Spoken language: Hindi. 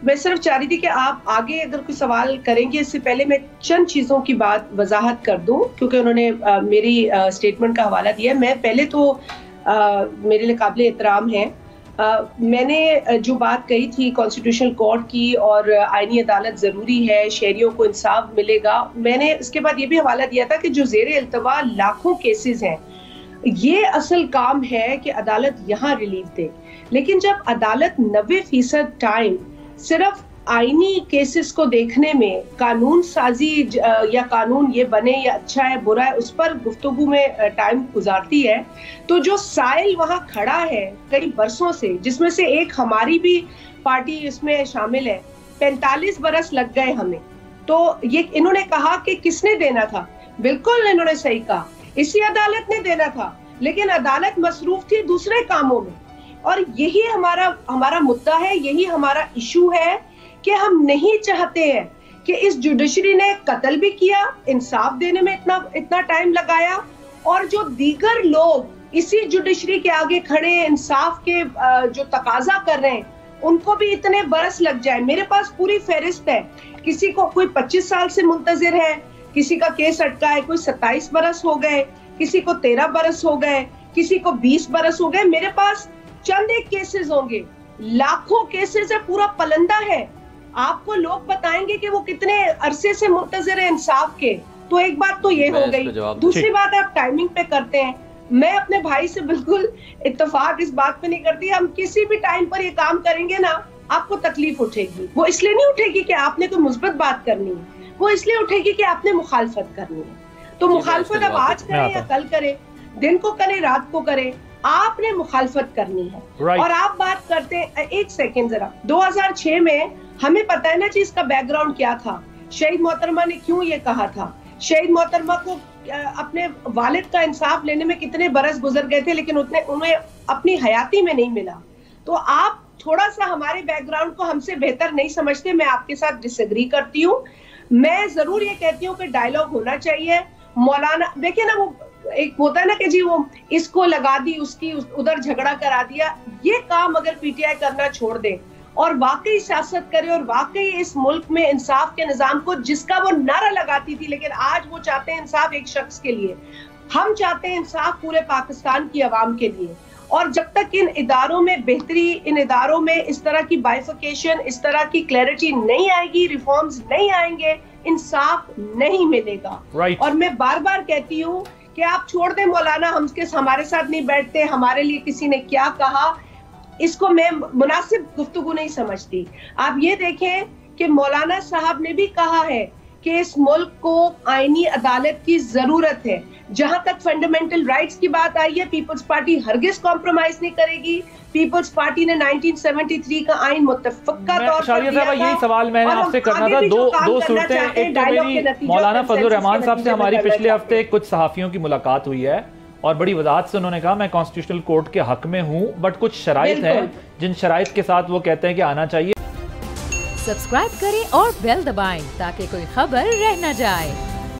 मैं सिर्फ चाह रही थी कि आप आगे अगर कोई सवाल करेंगे इससे पहले मैं चंद चीज़ों की बात वजाहत कर दूं, क्योंकि उन्होंने मेरी स्टेटमेंट का हवाला दिया है। मैं पहले तो मेरे लिए काबिल एहतराम है। मैंने जो बात कही थी कॉन्स्टिट्यूशनल कोर्ट की और आईनी अदालत ज़रूरी है, शहरियों को इंसाफ मिलेगा, मैंने इसके बाद ये भी हवाला दिया था कि जो ज़ेरे इल्तवा लाखों केसेस हैं, ये असल काम है कि अदालत यहाँ रिलीफ दे। लेकिन जब अदालत 90% टाइम सिर्फ आईनी केसेस को देखने में, कानून साजी या कानून ये बने या अच्छा है बुरा है उस पर गुफ्तगू में टाइम गुजारती है, तो जो साइल वहां खड़ा है कई बरसों से, जिसमें से एक हमारी भी पार्टी इसमें शामिल है, 45 बरस लग गए हमें, तो ये इन्होंने कहा कि किसने देना था, बिल्कुल इन्होंने सही कहा, इसी अदालत ने देना था, लेकिन अदालत मसरूफ थी दूसरे कामों में। और यही हमारा मुद्दा है, यही हमारा इशू है कि हम नहीं चाहते हैं कि इस जुडिशरी ने कत्ल भी किया, इंसाफ देने में इतना टाइम लगाया, और जो दीगर लोग इसी जुडिशरी के आगे खड़े इंसाफ के जो तकाजा कर रहे हैं उनको भी इतने बरस लग जाए। मेरे पास पूरी फहरिस्त है, किसी को कोई 25 साल से मुंतजिर है, किसी का केस अटका है, कोई 27 बरस हो गए, किसी को 13 बरस हो गए, किसी को 20 बरस हो गए। मेरे पास चंद एक केसेस होंगे, लाखों केसेस है, पूरा पलंदा है। आपको लोग बताएंगे कि वो कितने अरसे से मुंतजिर है इंसाफ के। तो एक बात तो ये हो गई। दूसरी बात आप टाइमिंग पे करते हैं, मैं अपने भाई से बिल्कुल इत्तेफाक इस बात पे नहीं करती। हम किसी भी टाइम पर ये काम करेंगे ना, आपको तकलीफ उठेगी। वो इसलिए नहीं उठेगी कि आपने कोई मुस्बत बात करनी है, वो इसलिए उठेगी कि आपने मुखालफत करनी है। तो मुखालफत अब आज करें या कल करें, दिन को करें रात को करें, आपने मुखालफत करनी है। और आप बात करते हैं, एक सेकेंड जरा, 2006 में हमें पता है ना जी इसका बैकग्राउंड क्या था, शहीद मोहतरमा ने क्यों ये कहा था, शहीद मोहतरमा को अपने वालिद का इंसाफ लेने में कितने बरस गुजर गए थे, लेकिन उन्हें अपनी हयाती में नहीं मिला। तो आप थोड़ा सा हमारे बैकग्राउंड को हमसे बेहतर नहीं समझते। मैं आपके साथ डिसएग्री करती हूँ। मैं जरूर ये कहती हूँ कि डायलॉग होना चाहिए। मौलाना देखिए ना, वो एक होता है ना कि जी वो इसको लगा दी, उसकी उधर झगड़ा करा दिया, ये काम अगर पीटीआई करना छोड़ दे और वाकई सियासत करे और वाकई इस मुल्क में इंसाफ के निजाम को, जिसका वो नारा लगाती थी, लेकिन आज वो चाहते हैं इंसाफ एक शख्स के लिए, हम चाहते हैं इंसाफ पूरे पाकिस्तान की आवाम के लिए। और जब तक इन इदारों में बेहतरी, इन इदारों में इस तरह की बाइफिकेशन, इस तरह की क्लैरिटी नहीं आएगी, रिफॉर्म्स नहीं आएंगे, इंसाफ नहीं मिलेगा। और मैं बार बार कहती हूँ कि आप छोड़ दें मौलाना, हमारे साथ नहीं बैठते, हमारे लिए किसी ने क्या कहा, इसको मैं मुनासिब गुफ्तगू नहीं समझती। आप ये देखें कि मौलाना साहब ने भी कहा है कि इस मुल्क को आईनी अदालत की जरूरत है। जहां तक फंडामेंटल राइट्स की बात आई है, पीपल्स पार्टी हरगिज कॉम्प्रोमाइज नहीं करेगी। पीपल्स पार्टी ने 1973 का आइन मुत्तफ़क़ा तौर पर दिया था। यही सवाल मैंने आपसे करना था। दो सूरतें, एक तो मेरी मौलाना फजलुर रहमान साहब से हमारी पिछले हफ्ते कुछ सहाफियों की मुलाकात हुई है और बड़ी वजाहत से उन्होंने कहा मैं कॉन्स्टिट्यूशनल कोर्ट के हक में हूँ, बट कुछ शराइत है जिन शराइत के साथ वो कहते हैं कि आना चाहिए। सब्सक्राइब करें और बेल दबाएं ताकि कोई खबर रह न जाए।